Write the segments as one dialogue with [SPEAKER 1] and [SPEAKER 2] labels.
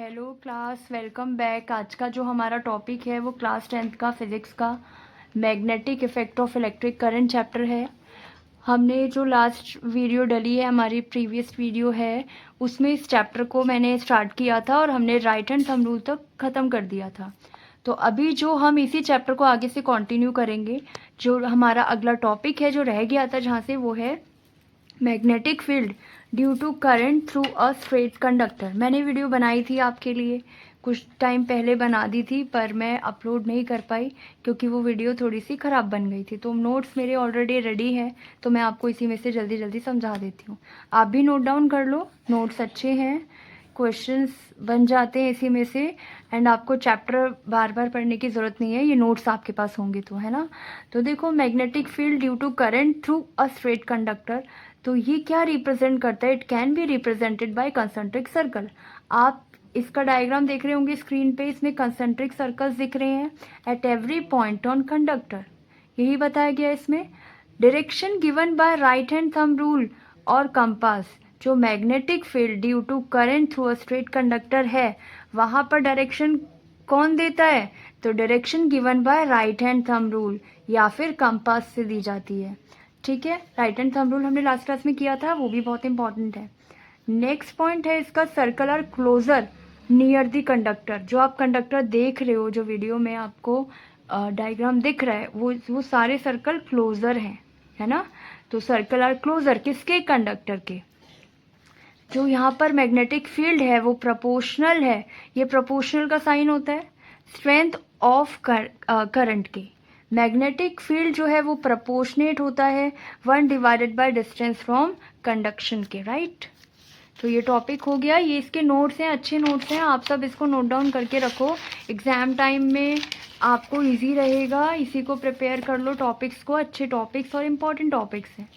[SPEAKER 1] Hello class, welcome back. आज का जो हमारा टॉपिक है वो क्लास 10th का फिज़िक्स का magnetic effect of electric current chapter है। हमने जो लास्ट वीडियो डली है, हमारी प्रीवियस वीडियो है, उसमें इस चैप्टर को मैंने स्टार्ट किया था और हमने राइट हैंड थंब रूल तक ख़त्म कर दिया था। तो अभी जो हम इसी चैप्टर को आगे से कंटिन्यू करेंगे, जो हमारा अगला टॉपिक है जो रह गया था जहाँ से, वो है magnetic field due to current through a straight conductor. मैंने वीडियो बनाई थी आपके लिए, कुछ टाइम पहले बना दी थी, पर मैं अपलोड नहीं कर पाई क्योंकि वो वीडियो थोड़ी सी ख़राब बन गई थी। तो नोट्स मेरे ऑलरेडी रेडी है, तो मैं आपको इसी में से जल्दी जल्दी समझा देती हूँ। आप भी नोट डाउन कर लो, नोट्स अच्छे हैं, क्वेश्चंस बन जाते हैं इसी में से, एंड आपको चैप्टर बार बार पढ़ने की ज़रूरत नहीं है, ये नोट्स आपके पास होंगे तो, है ना। तो देखो, magnetic field due to current through a straight conductor, तो ये क्या रिप्रेजेंट करता है? It can be represented by concentric circle. आप इसका डायग्राम देख रहे होंगे स्क्रीन पे, इसमें कंसेंट्रिक सर्कल्स दिख रहे हैं at every point on conductor, यही बताया गया इसमें। Direction given by right hand thumb rule और कंपास। जो magnetic field due to current through a straight conductor है, वहाँ पर डायरेक्शन कौन देता है? तो direction given by right hand thumb rule या फिर कंपास से दी जाती है। ठीक है, राइट हैंड थंब रूल हमने लास्ट क्लास में किया था, वो भी बहुत इंपॉर्टेंट है। नेक्स्ट पॉइंट है इसका, circle are closer near the conductor. जो आप कंडक्टर देख रहे हो, जो वीडियो में आपको डायग्राम दिख रहा है, वो सारे सर्कल क्लोजर हैं, है ना। तो सर्कल आर क्लोजर किसके? कंडक्टर के। जो यहाँ पर मैग्नेटिक फील्ड है वो प्रोपोर्शनल है। ये प्रोपोर्शनल का साइन होता है स्ट्रेंथ ऑफ करंट के। मैग्नेटिक फील्ड जो है वो प्रोपोर्शनेट होता है 1 divided by distance from conduction के, राइट। तो ये टॉपिक हो गया, ये इसके नोट्स हैं, अच्छे नोट्स हैं, आप सब इसको नोट डाउन करके रखो, एग्जाम टाइम में आपको इजी रहेगा। इसी को प्रिपेयर कर लो, टॉपिक्स को, अच्छे टॉपिक्स और इम्पॉर्टेंट टॉपिक्स हैं।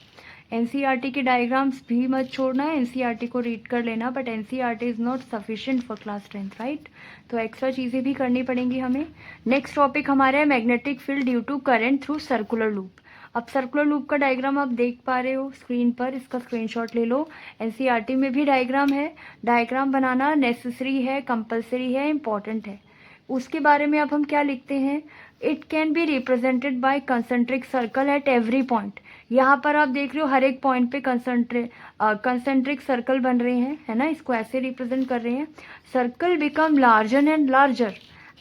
[SPEAKER 1] एनसीईआरटी के डायग्राम्स भी मत छोड़ना है, एनसीईआरटी को रीड कर लेना, but NCERT is not sufficient for class 10th, right. तो एक्स्ट्रा चीज़ें भी करनी पड़ेंगी हमें। नेक्स्ट टॉपिक हमारा है magnetic field due to current through circular loop. अब सर्कुलर लूप का डायग्राम आप देख पा रहे हो स्क्रीन पर, इसका स्क्रीनशॉट ले लो। एनसीईआरटी में भी डायग्राम है, डायग्राम बनाना नेसेसरी है, कंपलसरी है, इम्पॉर्टेंट है। उसके बारे में अब हम क्या लिखते हैं? It can be represented by concentric circle eight every point. यहाँ पर आप देख रहे हो हर एक पॉइंट पे कंसेंट्रिक सर्कल बन रहे हैं, है ना। इसको ऐसे रिप्रेजेंट कर रहे हैं, circle become larger and larger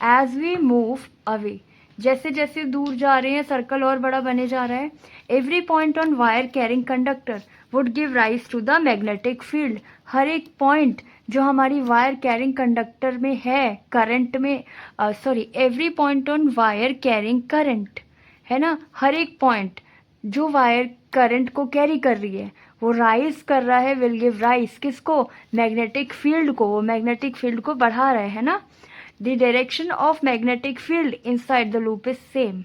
[SPEAKER 1] as we move away. जैसे जैसे दूर जा रहे हैं सर्कल और बड़ा बने जा रहा है। Every point on wire carrying conductor would give rise to the magnetic field. हर एक पॉइंट जो हमारी वायर कैरिंग कंडक्टर में है, करंट में, every point on wire carrying current, है ना। हर एक पॉइंट जो वायर करंट को कैरी कर रही है वो राइज कर रहा है, विल गिव राइज किसको? मैग्नेटिक फील्ड को। वो मैग्नेटिक फील्ड को बढ़ा रहा है ना। The direction of magnetic field inside the loop is same,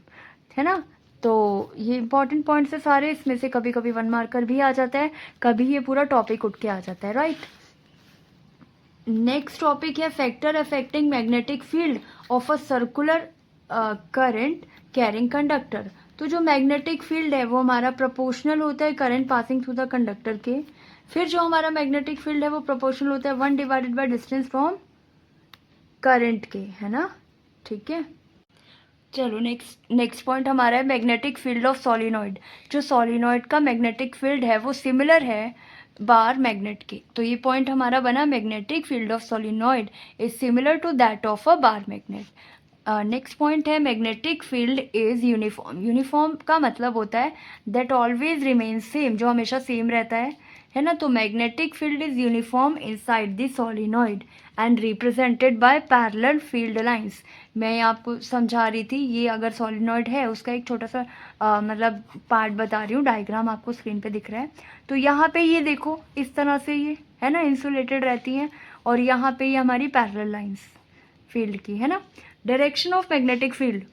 [SPEAKER 1] है ना। तो ये इंपॉर्टेंट पॉइंट्स है सारे, इसमें से कभी कभी 1 मार्कर भी आ जाता है, कभी ये पूरा टॉपिक उठ के आ जाता है, राइट। नेक्स्ट टॉपिक है factor affecting magnetic field of a circular current carrying conductor. तो जो मैग्नेटिक फील्ड है वो हमारा प्रोपोर्शनल होता है current passing through the conductor के। फिर जो हमारा मैग्नेटिक फील्ड है वो प्रोपोर्शनल होता है 1 divided by distance from current के, है ना। ठीक है, चलो नेक्स्ट पॉइंट हमारा है मैग्नेटिक फील्ड ऑफ सोलिनॉइड। जो सोलिनॉइड का मैग्नेटिक फील्ड है वो सिमिलर है बार मैग्नेट के। तो ये पॉइंट हमारा बना, magnetic field of solenoid is similar to that of a bar magnet. Next point है magnetic field is uniform. Uniform का मतलब होता है दैट ऑलवेज रिमेन सेम, जो हमेशा सेम रहता है ना। तो magnetic field is uniform inside the solenoid and represented by parallel field lines. मैं आपको समझा रही थी, ये अगर सोलिनॉइड है उसका एक छोटा सा मतलब पार्ट बता रही हूँ, डायग्राम आपको स्क्रीन पे दिख रहा है। तो यहाँ पे ये देखो, इस तरह से ये है ना इंसुलेटेड रहती हैं, और यहाँ पे ये हमारी पैरेलल लाइंस फील्ड की, है ना। डायरेक्शन ऑफ मैग्नेटिक फील्ड,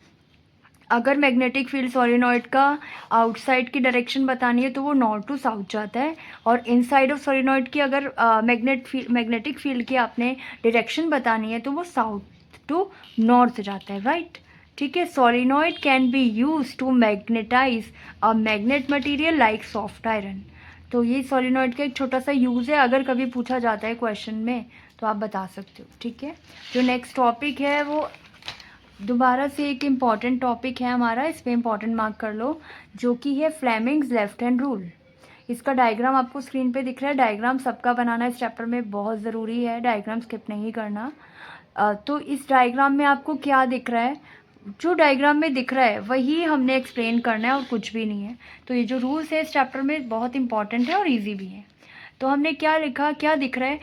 [SPEAKER 1] अगर मैग्नेटिक फील्ड सोलिनॉइड का आउटसाइड की डायरेक्शन बतानी है तो वो नॉर्थ टू साउथ जाता है, और इनसाइड ऑफ सोलिनॉइड की अगर मैग्नेटिक फील्ड की आपने डायरेक्शन बतानी है तो वो साउथ टू नॉर्थ जाता है, राइट। ठीक है, solenoid can be use to magnetize a magnet material like soft iron. तो ये सोलिनॉइड का एक छोटा सा यूज़ है, अगर कभी पूछा जाता है क्वेश्चन में तो आप बता सकते हो, ठीक है। जो नेक्स्ट टॉपिक है वो दोबारा से एक इम्पॉर्टेंट टॉपिक है हमारा, इस पर इम्पॉर्टेंट मार्क कर लो, जो कि है फ्लेमिंग्स लेफ्ट हैंड रूल। इसका डायग्राम आपको स्क्रीन पे दिख रहा है। डायग्राम सबका बनाना इस चैप्टर में बहुत ज़रूरी है, डायग्राम स्किप नहीं करना। तो इस डायग्राम में आपको क्या दिख रहा है, जो डायग्राम में दिख रहा है वही हमने एक्सप्लेन करना है और कुछ भी नहीं है। तो ये जो रूल्स है इस चैप्टर में बहुत इंपॉर्टेंट है और ईजी भी है। तो हमने क्या लिखा, क्या दिख रहा है,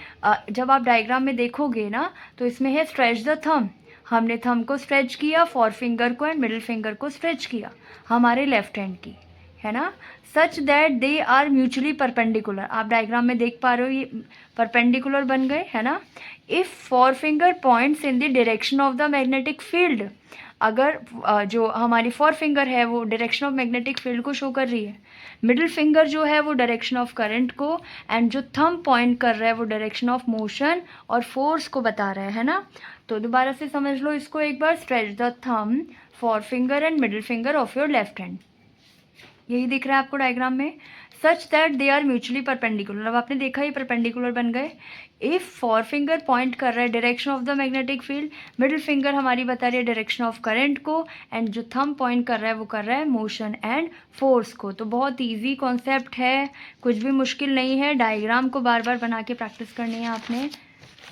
[SPEAKER 1] जब आप डायग्राम में देखोगे ना तो इसमें है स्ट्रेच द थंब। हमने थंब को स्ट्रेच किया, फॉर फिंगर को एंड मिडिल फिंगर को स्ट्रेच किया हमारे लेफ्ट हैंड की, है ना, such that they are mutually perpendicular. आप डायग्राम में देख पा रहे हो ये परपेंडिकुलर बन गए, है ना। If for finger points in the direction of the magnetic field, अगर जो हमारी फॉर फिंगर है वो डायरेक्शन ऑफ मैग्नेटिक फील्ड को शो कर रही है, मिडिल फिंगर जो है वो डायरेक्शन ऑफ करंट को, एंड जो थंब पॉइंट कर रहा है वो डायरेक्शन ऑफ मोशन और फोर्स को बता रहा है ना। तो दोबारा से समझ लो इसको एक बार, stretch the thumb, forefinger and middle finger of your left hand, यही दिख रहा है आपको डायग्राम में, such that they are mutually perpendicular. अब आपने देखा ये परपेंडिकुलर बन गए। इफ़ फॉर फिंगर पॉइंट कर रहा है direction of the magnetic field, middle finger हमारी बता रही है डायरेक्शन ऑफ करंट को, एंड जो थंब पॉइंट कर रहा है वो कर रहा है मोशन एंड फोर्स को। तो बहुत ईजी कॉन्सेप्ट है, कुछ भी मुश्किल नहीं है, डायग्राम को बार बार बना के प्रैक्टिस करनी है आपने।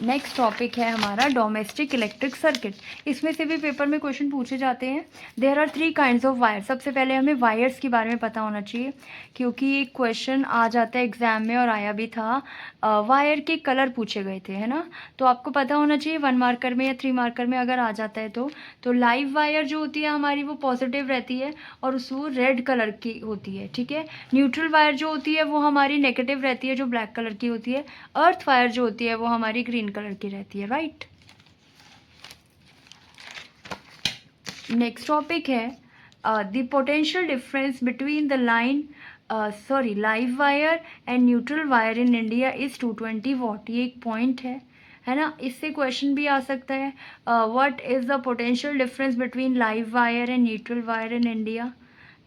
[SPEAKER 1] नेक्स्ट टॉपिक है हमारा डोमेस्टिक इलेक्ट्रिक सर्किट। इसमें से भी पेपर में क्वेश्चन पूछे जाते हैं। There are 3 kinds of wire. सबसे पहले हमें वायर्स के बारे में पता होना चाहिए, क्योंकि क्वेश्चन आ जाता है एग्जाम में और आया भी था। वायर के कलर पूछे गए थे, है ना, तो आपको पता होना चाहिए 1 मार्कर में या 3 मार्कर में अगर आ जाता है तो लाइव वायर जो होती है हमारी वो पॉजिटिव रहती है और वो रेड कलर की होती है, ठीक है। न्यूट्रल वायर जो होती है वो हमारी नेगेटिव रहती है, जो ब्लैक कलर की होती है। अर्थ वायर जो होती है वो हमारी ग्रीन कलर की रहती है, राइट। नेक्स्ट टॉपिक है the potential difference between the live wire and neutral wire in India is 220 what. ये एक पॉइंट है ना, इससे क्वेश्चन भी आ सकता है, what is the potential difference between live wire and neutral wire in India.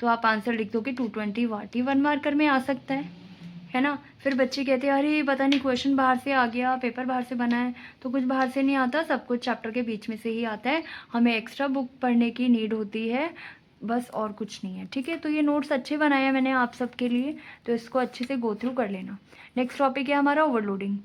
[SPEAKER 1] तो आप आंसर लिख दो कि 220 वाट। ये 1 मार्कर में आ सकता है ना। फिर बच्चे कहते हैं अरे पता नहीं क्वेश्चन बाहर से आ गया, पेपर बाहर से बना है। तो कुछ बाहर से नहीं आता, सब कुछ चैप्टर के बीच में से ही आता है। हमें एक्स्ट्रा बुक पढ़ने की नीड होती है बस, और कुछ नहीं है, ठीक है। तो ये नोट्स अच्छे बनाए हैं मैंने आप सबके लिए, तो इसको अच्छे से गो थ्रू कर लेना। नेक्स्ट टॉपिक है हमारा ओवरलोडिंग।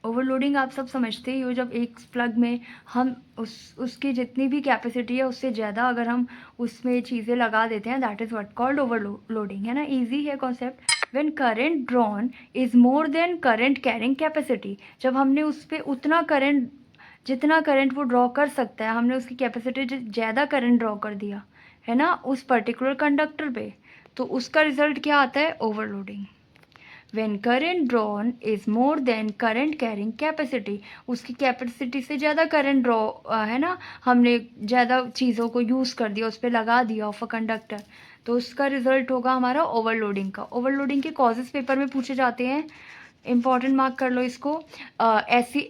[SPEAKER 1] ओवरलोडिंग आप सब समझते ही हो, जब एक प्लग में हम उसकी जितनी भी कैपेसिटी है उससे ज़्यादा अगर हम उसमें चीज़ें लगा देते हैं, that is what called overloading, है ना। ईजी है concept. When current drawn is more than current carrying capacity, जब हमने उस पर उतना करंट, जितना करंट वो ड्रॉ कर सकता है, हमने उसकी कैपेसिटी ज़्यादा करंट ड्रॉ कर दिया, है ना, उस पर्टिकुलर कंडक्टर पे, तो उसका रिजल्ट क्या आता है, overloading. When current drawn is more than current carrying capacity, उसकी कैपेसिटी से ज़्यादा करंट ड्रॉ है ना, हमने ज़्यादा चीज़ों को यूज़ कर दिया, उस पर लगा दिया ऑफ अ कंडक्टर, तो उसका रिजल्ट होगा हमारा ओवरलोडिंग का। ओवरलोडिंग के कॉजेज़ पेपर में पूछे जाते हैं, इंपॉर्टेंट मार्क कर लो इसको। ऐसी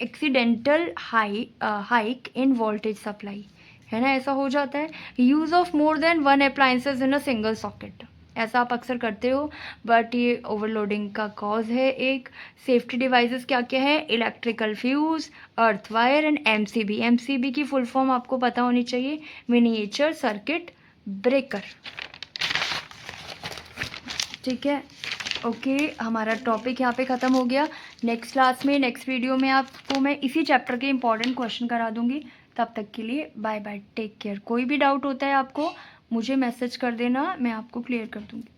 [SPEAKER 1] accidental hike in voltage supply, है ना, ऐसा हो जाता है। Use of more than 1 appliances in a single socket, ऐसा आप अक्सर करते हो, बट ये ओवरलोडिंग का कॉज है। एक सेफ्टी डिवाइसेस क्या क्या है, electrical fuse, earth wire and MCB. MCB की फुल फॉर्म आपको पता होनी चाहिए, मिनिएचर सर्किट ब्रेकर, ठीक है। ओके, हमारा टॉपिक यहाँ पे ख़त्म हो गया। नेक्स्ट क्लास में, नेक्स्ट वीडियो में आपको मैं इसी चैप्टर के इंपॉर्टेंट क्वेश्चन करा दूँगी। तब तक के लिए बाय बाय, टेक केयर। कोई भी डाउट होता है आपको मुझे मैसेज कर देना, मैं आपको क्लियर कर दूँगी।